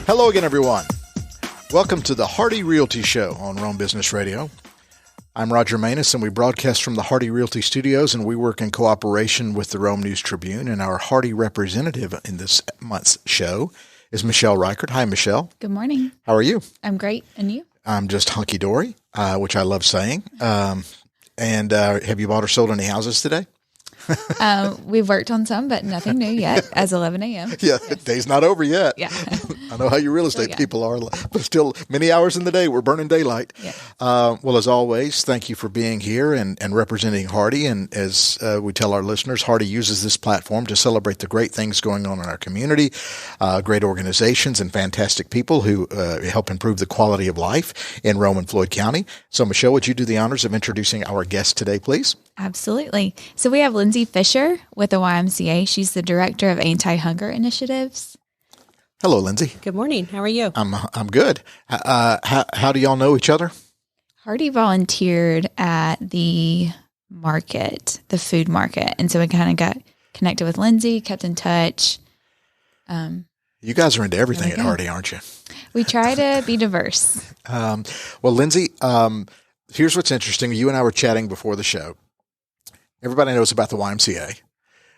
Hello again, everyone. Welcome to the Hardy Realty Show on Rome Business Radio. I'm Roger Manus, and we broadcast from the Hardy Realty Studios, and we work in cooperation with the Rome News Tribune. And our Hardy representative in this month's show is Michelle Reichert. Hi, Michelle. Good morning. How are you? I'm great. And you? I'm just hunky-dory, which I love saying. And have you bought or sold any houses today? We've worked on some, but nothing new yet as 11 a.m. Yeah, the day's not over yet. Yeah. I know how you real estate people are, but still many hours in the day, we're burning daylight. Yeah. Well, as always, thank you for being here and representing Hardy. And as we tell our listeners, Hardy uses this platform to celebrate the great things going on in our community, great organizations and fantastic people who help improve the quality of life in Rome and Floyd County. So, Michelle, would you do the honors of introducing our guest today, please? Absolutely. So we have Lindsey Fisher with the YMCA. She's the Director of Anti-Hunger Initiatives. Hello, Lindsey. Good morning. How are you? I'm good. How do y'all know each other? Hardy volunteered at the market, the food market. And so we kind of got connected with Lindsey, kept in touch. You guys are into everything at Hardy, aren't you? We try to be diverse. Well, Lindsey, here's what's interesting. You and I were chatting before the show. Everybody knows about the YMCA,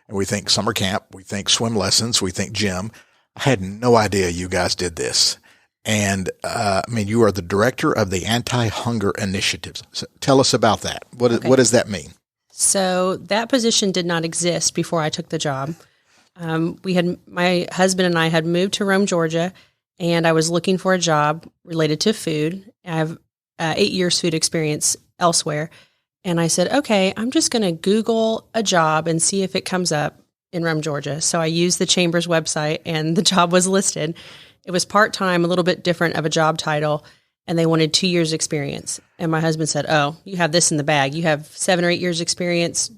and we think summer camp, we think swim lessons, we think gym. I had no idea you guys did this. And, you are the director of the Anti-Hunger Initiatives. So tell us about that. What does that mean? So that position did not exist before I took the job. My husband and I had moved to Rome, Georgia, and I was looking for a job related to food. I have 8 years food experience elsewhere. And I said, okay, I'm just going to Google a job and see if it comes up in Rome, Georgia. So I used the Chamber's website and the job was listed. It was part-time, a little bit different of a job title, and they wanted 2 years experience. And my husband said, oh, you have this in the bag. You have 7 or 8 years experience.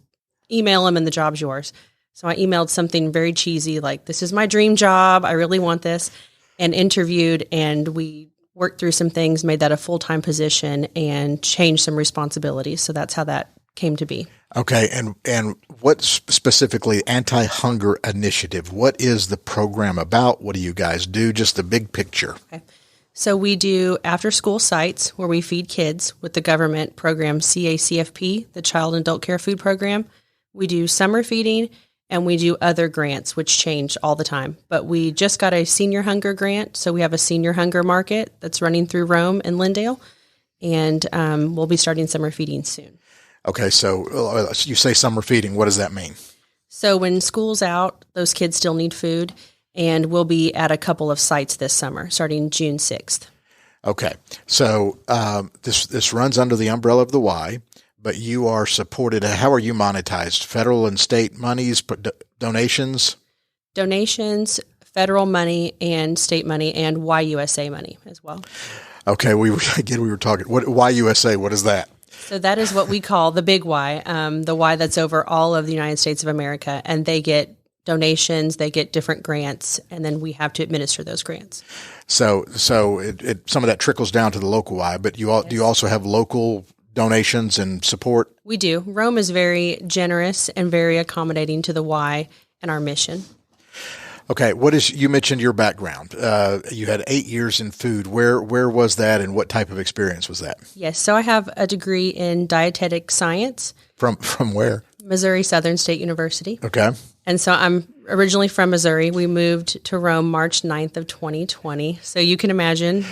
Email them and the job's yours. So I emailed something very cheesy like, this is my dream job. I really want this, and interviewed, and we worked through some things, made that a full-time position, and changed some responsibilities. So that's how that came to be. Okay. And what specifically Anti-Hunger Initiative? What is the program about? What do you guys do? Just the big picture. Okay. So we do after-school sites where we feed kids with the government program CACFP, the Child and Adult Care Food Program. We do summer feeding, and we do other grants, which change all the time. But we just got a senior hunger grant, so we have a senior hunger market that's running through Rome and Lindale, and we'll be starting summer feeding soon. Okay, so you say summer feeding. What does that mean? So when school's out, those kids still need food, and we'll be at a couple of sites this summer, starting June 6th. Okay, so this runs under the umbrella of the Y. But you are supported. How are you monetized? Federal and state monies, donations? Donations, federal money, and state money, and YUSA money as well. Okay, we were talking. What YUSA? What is that? So that is what we call the big Y, the Y that's over all of the United States of America, and they get donations, they get different grants, and then we have to administer those grants. So it some of that trickles down to the local Y, but do you also have local donations and support? We do. Rome is very generous and very accommodating to the Y and our mission. Okay, you mentioned your background. You had 8 years in food. Where was that, and what type of experience was that? Yes, so I have a degree in dietetic science. From where? Missouri Southern State University. Okay. And so I'm originally from Missouri. We moved to Rome March 9th of 2020. So you can imagine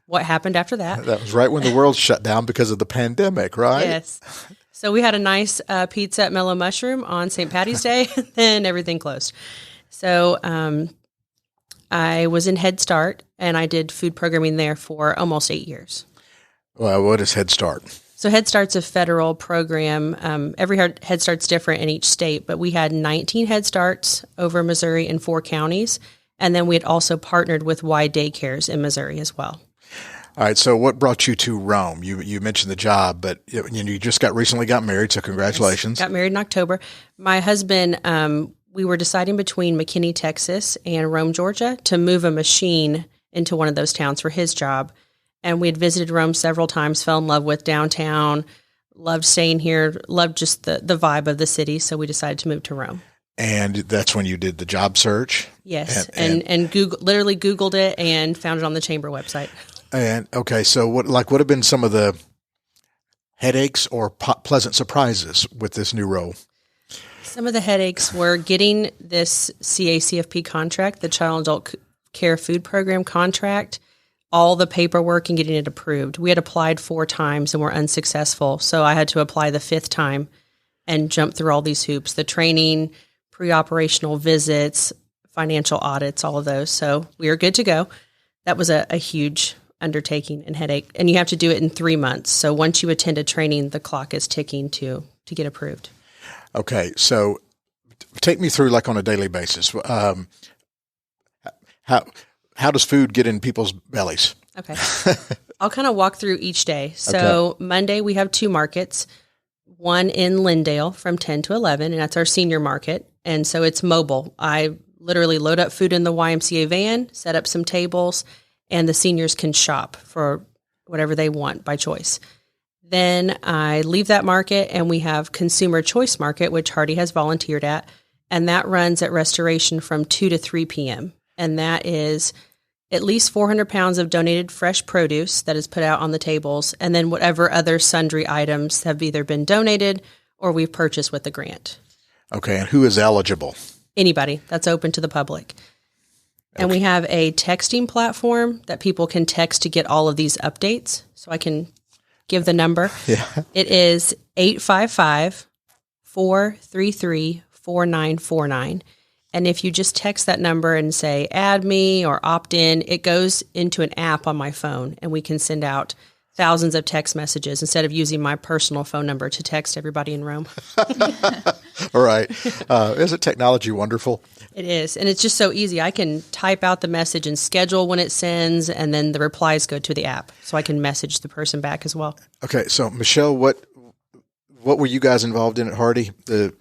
what happened after that. That was right when the world shut down because of the pandemic, right? Yes. So we had a nice pizza at Mellow Mushroom on St. Patty's Day, then everything closed. So I was in Head Start, and I did food programming there for almost 8 years. Well, what is Head Start? So Head Start's a federal program. Every Head Start's different in each state, but we had 19 Head Starts over Missouri in 4 counties, and then we had also partnered with Y Daycares in Missouri as well. All right. So what brought you to Rome? You mentioned the job, but you just recently got married, so congratulations. Yes, got married in October. My husband, we were deciding between McKinney, Texas and Rome, Georgia to move a machine into one of those towns for his job. And we had visited Rome several times, fell in love with downtown, loved staying here, loved just the vibe of the city. So we decided to move to Rome. And that's when you did the job search? Yes. And Google, literally Googled it and found it on the chamber website. And okay, so what have been some of the headaches or pleasant surprises with this new role? Some of the headaches were getting this CACFP contract, the Child and Adult Care Food Program contract, all the paperwork and getting it approved. We had applied 4 times and were unsuccessful. So I had to apply the 5th time and jump through all these hoops, the training, pre-operational visits, financial audits, all of those. So we are good to go. That was a huge undertaking and headache. And you have to do it in 3 months. So once you attend a training, the clock is ticking to get approved. Okay. So take me through, like, on a daily basis. How does food get in people's bellies? Okay. I'll kind of walk through each day. So Monday we have 2 markets, one in Lindale from 10 to 11, and that's our senior market. And so it's mobile. I literally load up food in the YMCA van, set up some tables, and the seniors can shop for whatever they want by choice. Then I leave that market and we have Consumer Choice Market, which Hardy has volunteered at, and that runs at Restoration from 2 to 3 p.m. And that is at least 400 pounds of donated fresh produce that is put out on the tables, and then whatever other sundry items have either been donated or we've purchased with the grant. Okay, and who is eligible? Anybody. That's open to the public. And we have a texting platform that people can text to get all of these updates. So I can give the number. Yeah. It is 855-433-4949. And if you just text that number and say, add me or opt in, it goes into an app on my phone, and we can send out thousands of text messages instead of using my personal phone number to text everybody in Rome. All right. Isn't technology wonderful? It is. And it's just so easy. I can type out the message and schedule when it sends, and then the replies go to the app. So I can message the person back as well. Okay. So, Michelle, what were you guys involved in at Hardy?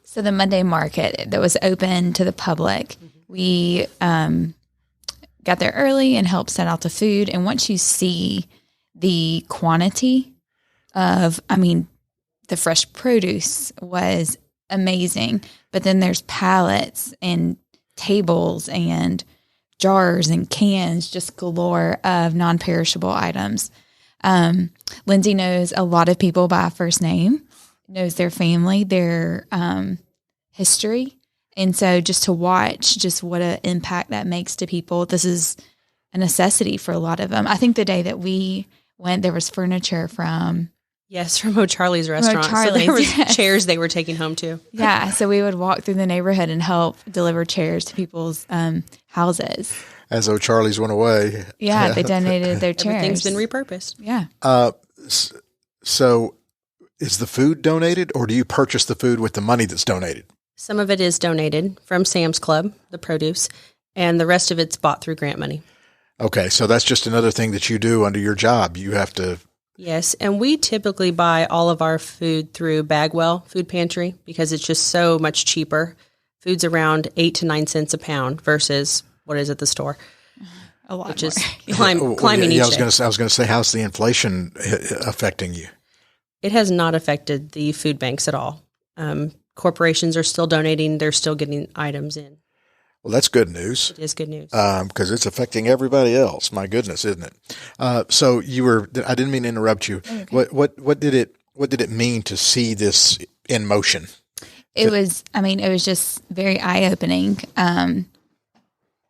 So the Monday market that was open to the public, we got there early and helped set out the food. And once you see the quantity of, the fresh produce was amazing. But then there's pallets and tables and jars and cans, just galore of non-perishable items. Lindsey knows a lot of people by first name, knows their family, their history. And so just to watch just what an impact that makes to people, this is a necessity for a lot of them. I think the day that we went, there was furniture from... Yes, from O'Charlie's restaurant. So there was chairs they were taking home too. Yeah, so we would walk through the neighborhood and help deliver chairs to people's houses. As O'Charlie's went away. Yeah, they donated their chairs. Everything's been repurposed. Yeah. So is the food donated, or do you purchase the food with the money that's donated? Some of it is donated from Sam's Club, the produce, and the rest of it's bought through grant money. Okay, so that's just another thing that you do under your job. You have to... Yes, and we typically buy all of our food through Bagwell Food Pantry because it's just so much cheaper. Food's around 8 to 9 cents a pound versus what is at the store. A lot which more. Is climbing each day. I was going to say, how's the inflation affecting you? It has not affected the food banks at all. Corporations are still donating. They're still getting items in. Well, that's good news. It is good news. Because it's affecting everybody else. My goodness, isn't it? So you were, I didn't mean to interrupt you. Okay. What did it mean to see this in motion? It was just very eye-opening.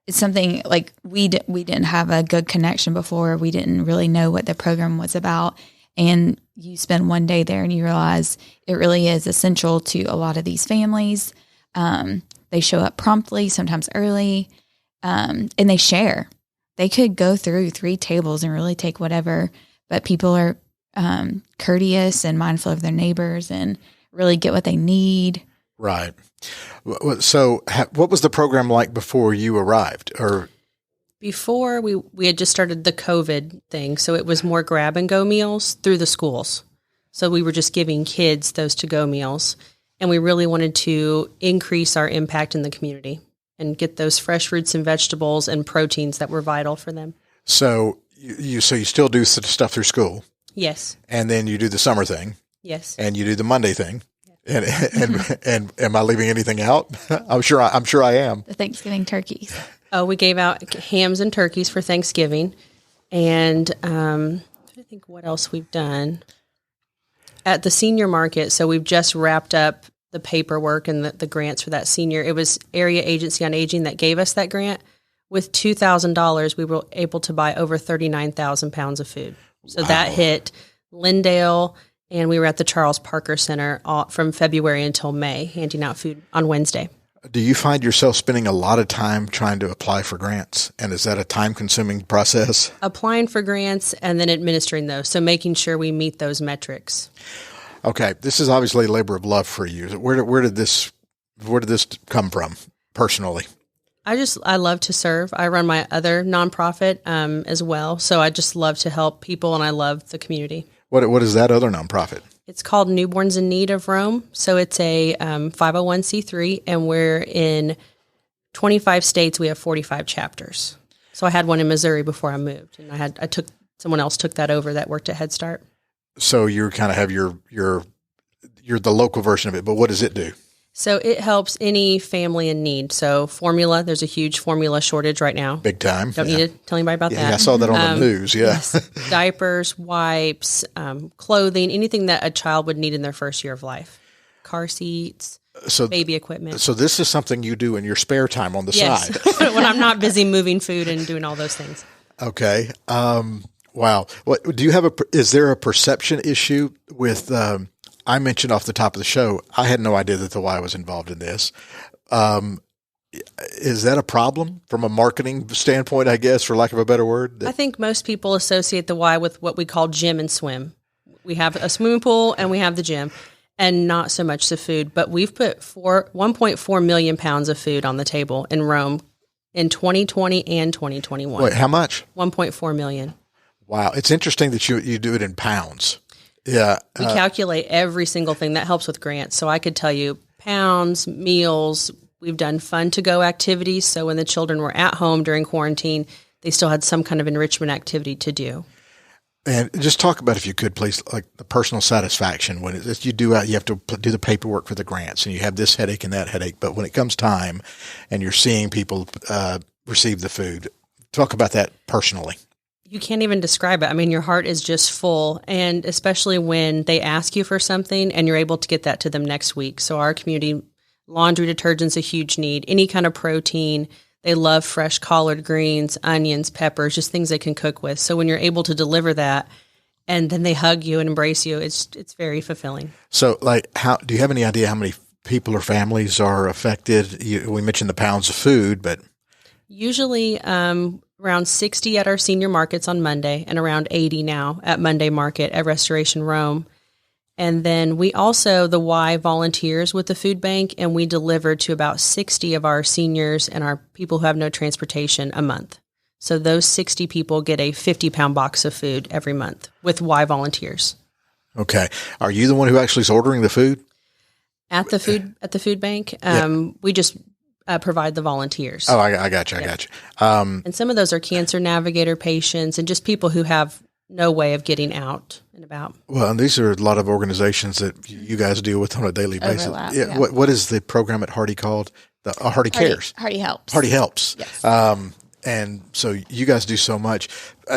It's something like we didn't have a good connection before. We didn't really know what the program was about. And you spend one day there and you realize it really is essential to a lot of these families. They show up promptly, sometimes early, and they share. They could go through 3 tables and really take whatever, but people are courteous and mindful of their neighbors and really get what they need. Right. So what was the program like before you arrived? Or before we had just started the COVID thing, so it was more grab-and-go meals through the schools. So we were just giving kids those to-go meals. And we really wanted to increase our impact in the community and get those fresh fruits and vegetables and proteins that were vital for them. So you still do stuff through school? Yes. And then you do the summer thing? Yes. And you do the Monday thing? Yes. And am I leaving anything out? I'm sure I am. The Thanksgiving turkeys. Oh, we gave out hams and turkeys for Thanksgiving. And I think what else we've done at the senior market. So we've just wrapped up the paperwork and the grants for that senior. It was Area Agency on Aging that gave us that grant. With $2,000, we were able to buy over 39,000 pounds of food. So that hit Lindale, and we were at the Charles Parker Center from February until May, handing out food on Wednesday. Do you find yourself spending a lot of time trying to apply for grants? And is that a time-consuming process? Applying for grants and then administering those. So making sure we meet those metrics. Okay. This is obviously a labor of love for you. Where did this come from personally? I love to serve. I run my other nonprofit as well. So I just love to help people, and I love the community. What is that other nonprofit? It's called Newborns in Need of Rome. So it's a 501c3, and we're in 25 states. We have 45 chapters. So I had one in Missouri before I moved, and someone else took that over that worked at Head Start. So you kind of have you're the local version of it, but what does it do? So it helps any family in need. So formula, there's a huge formula shortage right now. Big time. Don't need to tell anybody about that. Yeah, I saw that on the news. Yeah. Yes. Diapers, wipes, clothing, anything that a child would need in their first year of life. Car seats, baby equipment. So this is something you do in your spare time on the side. When I'm not busy moving food and doing all those things. Okay. Wow. What do you have is there a perception issue with, I mentioned off the top of the show, I had no idea that the Y was involved in this. Is that a problem from a marketing standpoint, I guess, for lack of a better word? I think most people associate the Y with what we call gym and swim. We have a swimming pool and we have the gym, and not so much the food. But we've put 1.4 million pounds of food on the table in Rome in 2020 and 2021. Wait, how much? 1.4 million. Wow. It's interesting that you do it in pounds. Yeah. We calculate every single thing. That helps with grants. So I could tell you pounds, meals. We've done fun-to-go activities. So when the children were at home during quarantine, they still had some kind of enrichment activity to do. And just talk about, if you could, please, like the personal satisfaction when you have to do the paperwork for the grants, and you have this headache and that headache. But when it comes time and you're seeing people receive the food, talk about that personally. You can't even describe it. I mean, your heart is just full, and especially when they ask you for something and you're able to get that to them next week. So our community, laundry detergent's a huge need. Any kind of protein. They love fresh collard greens, onions, peppers, just things they can cook with. So when you're able to deliver that and then they hug you and embrace you, it's very fulfilling. So do you have any idea how many people or families are affected? We mentioned the pounds of food, but usually around 60 at our senior markets on Monday, and around 80 now at Monday Market at Restoration Rome. And then we also, the Y, volunteers with the food bank, and we deliver to about 60 of our seniors and our people who have no transportation a month. So those 60 people get a 50-pound box of food every month with Y volunteers. Okay. Are you the one who actually is ordering the food? At the food bank, we just provide the volunteers. Oh, I got you. I got you. And some of those are Cancer Navigator patients and just people who have no way of getting out and about. Well, and these are a lot of organizations that you guys deal with on a daily basis. Overlap, yeah. What is the program at Hardy called? The Hardy Cares. Hardy Helps. Hardy Helps. Yes. And so you guys do so much.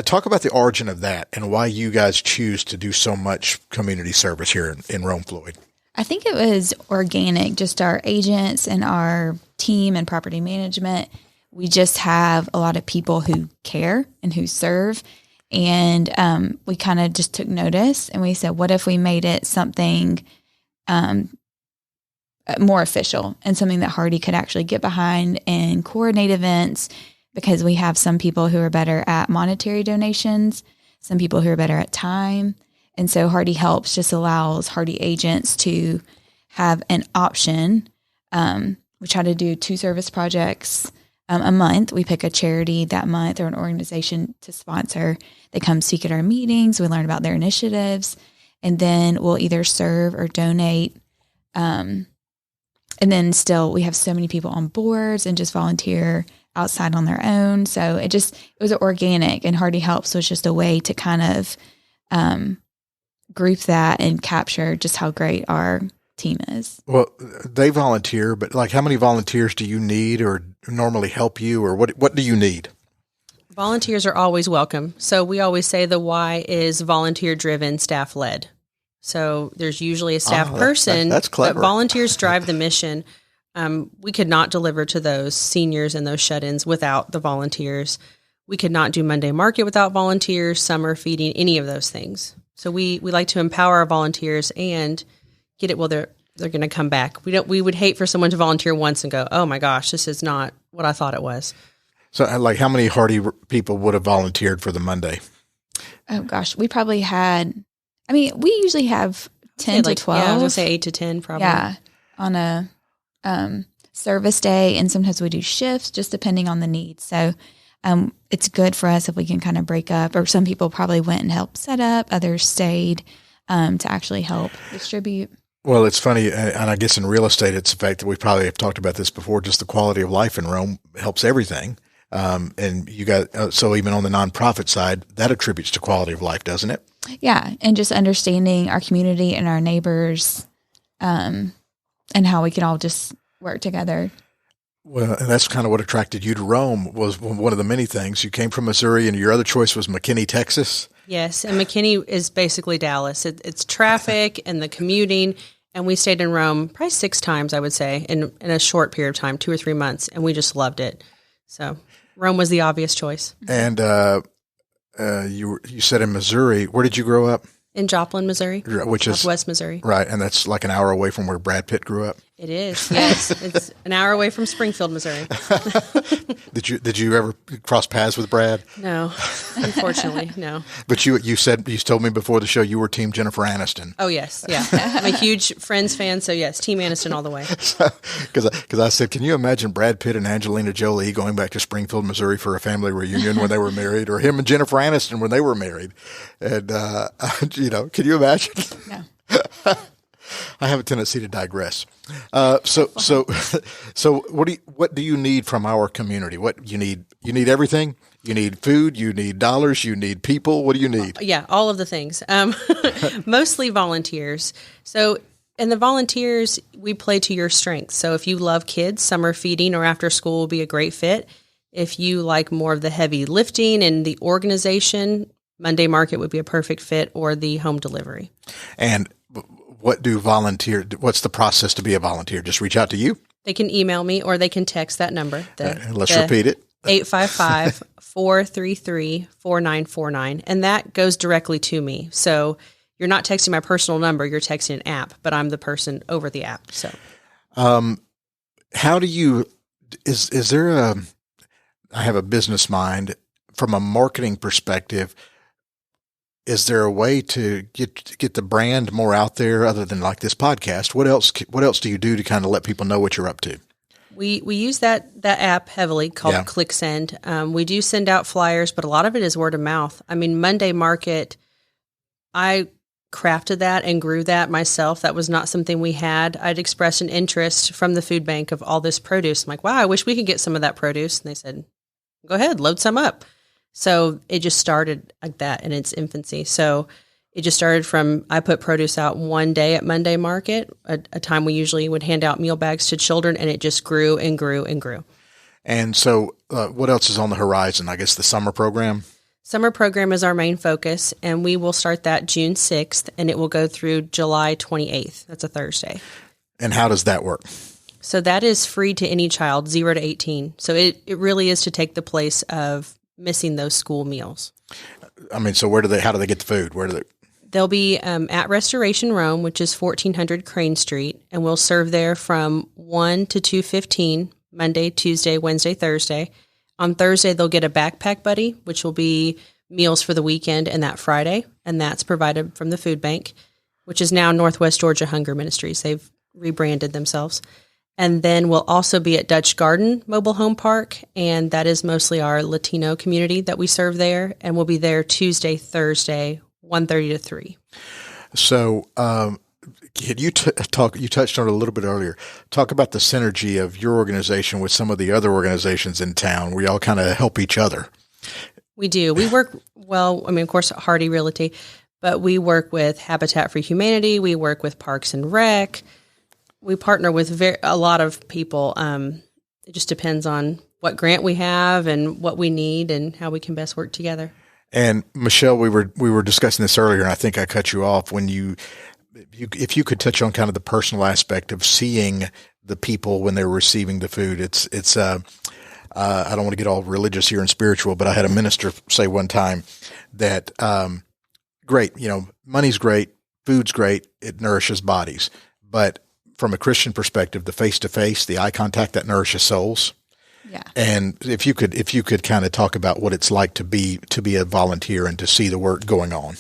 Talk about the origin of that and why you guys choose to do so much community service here in Rome, Floyd. I think it was organic, just our agents and our team and property management. We just have a lot of people who care and who serve. And we kind of just took notice, and we said, what if we made it something more official and something that Hardy could actually get behind and coordinate events, because we have some people who are better at monetary donations, some people who are better at time. And so Hardy Helps just allows Hardy agents to have an option. We try to do 2 service projects a month. We pick a charity that month or an organization to sponsor. They come speak at our meetings. We learn about their initiatives, and then we'll either serve or donate. And then still, we have so many people on boards and just volunteer outside on their own. So it was organic, and Hardy Helps was just a way to kind of group that and capture just how great our team is. Well, they volunteer, but like how many volunteers do you need or normally help you, or what do you need? Volunteers are always welcome. So we always say the Y is volunteer driven, staff led. So there's usually a staff person. That's clever. But volunteers drive the mission. We could not deliver to those seniors and those shut-ins without the volunteers. We could not do Monday Market without volunteers, summer feeding, any of those things. So we like to empower our volunteers and get it. Well, they're going to come back. We would hate for someone to volunteer once and go, oh my gosh, this is not what I thought it was. So, like, how many Hardy people would have volunteered for the Monday? Oh gosh, we probably had. I mean, we usually have 10 to 12. Yeah, I was going to say 8 to 10 probably. Yeah, on a service day, and sometimes we do shifts, just depending on the needs. So it's good for us if we can kind of break up, or some people probably went and helped set up, others stayed to actually help distribute. Well, it's funny, and I guess in real estate, it's the fact that we probably have talked about this before, just the quality of life in Rome helps everything. And you got, so even on the nonprofit side, that attributes to quality of life, doesn't it? Yeah. And just understanding our community and our neighbors, and how we can all just work together. Well, and that's kind of what attracted you to Rome, was one of the many things. You came from Missouri, and your other choice was McKinney, Texas. Yes. And McKinney is basically Dallas. It's traffic and the commuting. And we stayed in Rome probably 6 times, I would say, in a short period of time, 2 or 3 months. And we just loved it. So Rome was the obvious choice. And you said in Missouri. Where did you grow up? In Joplin, Missouri, which is Southwest Missouri. Right, and that's like an hour away from where Brad Pitt grew up. It is, yes. It's an hour away from Springfield, Missouri. Did you ever cross paths with Brad? No, unfortunately, no. But you told me before the show you were Team Jennifer Aniston. Oh yes, yeah. I'm a huge Friends fan, so yes, Team Aniston all the way. Because I said, can you imagine Brad Pitt and Angelina Jolie going back to Springfield, Missouri for a family reunion when they were married, or him and Jennifer Aniston when they were married? And can you imagine? No. I have a tendency to digress. So what do you need from our community? What you need? You need everything. You need food. You need dollars. You need people. What do you need? Yeah, all of the things. Mostly volunteers. So, and the volunteers, we play to your strengths. So if you love kids, summer feeding or after school will be a great fit. If you like more of the heavy lifting and the organization, Monday Market would be a perfect fit, or the home delivery. And what's the process to be a volunteer? Just reach out to you? They can email me, or they can text that number. Let's repeat it. 855-433-4949. And that goes directly to me. So you're not texting my personal number, you're texting an app, but I'm the person over the app. So, how do you, is there I have a business mind from a marketing perspective. Is there a way to get the brand more out there other than like this podcast? What else do you do to kind of let people know what you're up to? We use that app heavily called ClickSend. We do send out flyers, but a lot of it is word of mouth. I mean, Monday Market, I crafted that and grew that myself. That was not something we had. I'd expressed an interest from the food bank of all this produce. I'm like, wow, I wish we could get some of that produce. And they said, go ahead, load some up. So it just started like that in its infancy. So it just started from, I put produce out one day at Monday Market, a time we usually would hand out meal bags to children, and it just grew and grew and grew. And so what else is on the horizon? I guess the summer program? Summer program is our main focus, and we will start that June 6th, and it will go through July 28th. That's a Thursday. And how does that work? So that is free to any child, 0 to 18. So it really is to take the place of missing those school meals. I mean, so how do they get the food? They'll be at Restoration Rome, which is 1400 Crane Street, and we'll serve there from 1 to 2:15, Monday, Tuesday, Wednesday, Thursday. On Thursday, they'll get a backpack buddy, which will be meals for the weekend and that Friday, and that's provided from the food bank, which is now Northwest Georgia Hunger Ministries. They've rebranded themselves. And then we'll also be at Dutch Garden Mobile Home Park, and that is mostly our Latino community that we serve there, and we'll be there Tuesday, Thursday, 1:30 to 3. So can you you touched on it a little bit earlier, talk about the synergy of your organization with some of the other organizations in town where y'all kind of help each other. We do. We work, of course, Hardy Realty, but we work with Habitat for Humanity. We work with Parks and Rec. We partner with a lot of people. It just depends on what grant we have and what we need and how we can best work together. And Michelle, we were discussing this earlier, and I think I cut you off when if you could touch on kind of the personal aspect of seeing the people when they're receiving the food. It's I don't want to get all religious here and spiritual, but I had a minister say one time that great, money's great, food's great, it nourishes bodies, but from a Christian perspective, the face-to-face, the eye contact, that nourishes souls. Yeah. And if you could kind of talk about what it's like to be a volunteer and to see the work going on.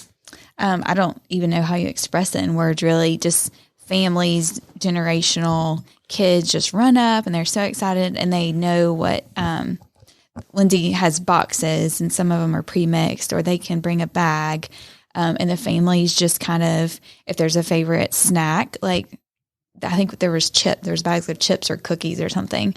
I don't even know how you express it in words, really. Just families, generational kids just run up and they're so excited and they know what Lindsey has boxes and some of them are pre-mixed or they can bring a bag. And the families just kind of, if there's a favorite snack, like I think there's bags of chips or cookies or something,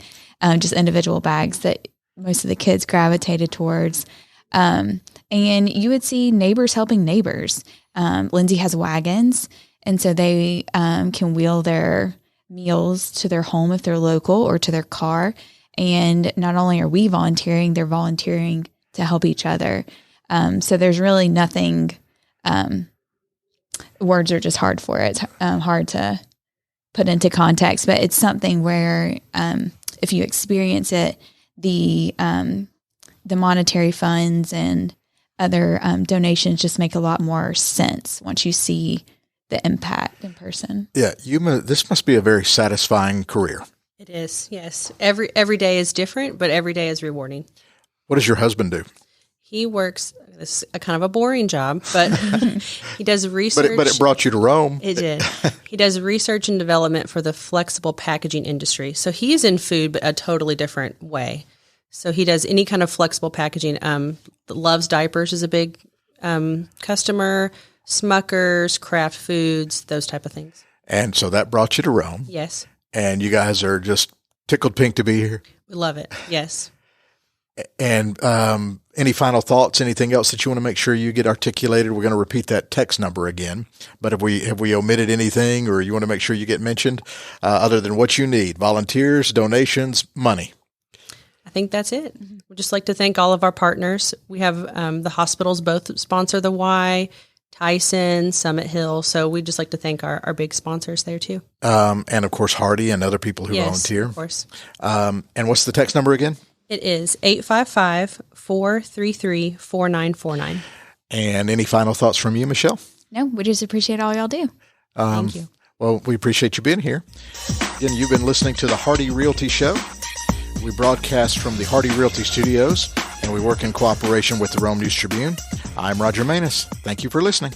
just individual bags that most of the kids gravitated towards. And you would see neighbors helping neighbors. Lindsey has wagons, and so they can wheel their meals to their home if they're local or to their car. And not only are we volunteering, they're volunteering to help each other. So there's really nothing, words are just hard for it. It's hard to put into context, but it's something where if you experience it, the monetary funds and other donations just make a lot more sense once you see the impact in person. Yeah, this must be a very satisfying career. It is, yes. Every day is different, but every day is rewarding. What does your husband do? He works, this is a kind of a boring job, but he does research. But it brought you to Rome. It did. He does research and development for the flexible packaging industry. So he's in food, but a totally different way. So he does any kind of flexible packaging. Love's Diapers is a big customer, Smuckers, Kraft Foods, those type of things. And so that brought you to Rome. Yes. And you guys are just tickled pink to be here. We love it. Yes. And any final thoughts, anything else that you want to make sure you get articulated? We're going to repeat that text number again. But have we omitted anything, or you want to make sure you get mentioned other than what you need? Volunteers, donations, money. I think that's it. We'd just like to thank all of our partners. We have the hospitals both sponsor the Y, Tyson, Summit Hill. So we'd just like to thank our big sponsors there too. And of course, Hardy and other people who volunteer. Of course. And what's the text number again? It is 855-433-4949. And any final thoughts from you, Michelle? No, we just appreciate all y'all do. Thank you. Well, we appreciate you being here. Again, you've been listening to the Hardy Realty Show. We broadcast from the Hardy Realty Studios, and we work in cooperation with the Rome News Tribune. I'm Roger Manus. Thank you for listening.